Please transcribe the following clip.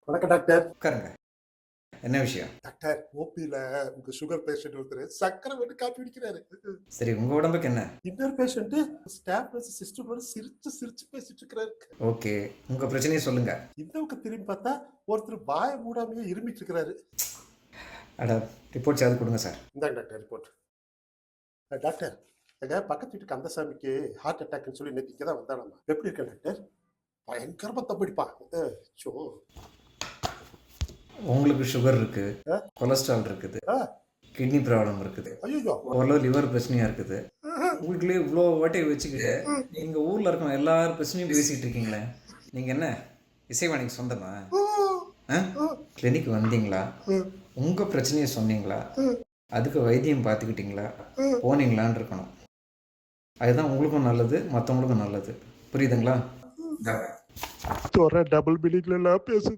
வணக்கம் டாக்டர். உட்காருங்க. என்ன விஷயம்? டாக்டர், ஓபில உங்க சுகர் பேஷண்ட் ஒருத்தரு சர்க்கரை விட்டு காப்பி அடிக்கிறாரு. சரி, உங்க உடம்புக்கு என்ன? இன்னொரு பேஷண்ட் ஸ்டாஃப் நர்ஸ் சிஸ்டரோட சிரிச்சு சிரிச்சு பேசிட்டு இருக்கிறாரு. ஓகே. உங்க பிரச்சனையை சொல்லுங்க. இந்த பக்கம் திரும்பி பார்த்தா ஒருத்தர் வாய மூடாமையே இருமிட்டு இருக்கிறாரு. அட, ரிப்போர்ட்ஸ் யாவது கொடுங்க சார். இந்தாங்க டாக்டர் ரிப்போர்ட். டாக்டர், எங்க பக்கத்து வீட்டு கந்தசாமிக்கு ஹார்ட் அட்டாக்னு சொல்லி நேற்று இங்கே தான் வந்தானாமா. எப்படி இருக்கேன் டாக்டர்? பயங்கரமா தப்பிடிப்பான். சோ உங்களுக்கு சுகர் இருக்கு, ஆ? கொலஸ்ட்ரால் இருக்குது, ஆ, கிட்னி ப்ராப்ளம் இருக்குது, ஐயோ, ஓரளவு லிவர் பிரச்சனையா இருக்குது. உங்களுக்குள்ளே இவ்வளோ வாட்டி வச்சுக்கிட்டு நீங்கள் ஊரில் இருக்க எல்லாரும் பிரச்சனையும் பேசிகிட்டு இருக்கீங்களே. நீங்கள் என்ன இசைவாணிக்கு சொந்தமா? கிளினிக் வந்தீங்களா? உங்கள் பிரச்சனையை சொன்னீங்களா? அதுக்கு வைத்தியம் பார்த்துக்கிட்டீங்களா? போனீங்களான்னு இருக்கணும். அதுதான் உங்களுக்கும் நல்லது, மற்றவங்களுக்கும் நல்லது. புரியுதுங்களா? டபுள் மீனிங்ல எல்லாம் பேசு.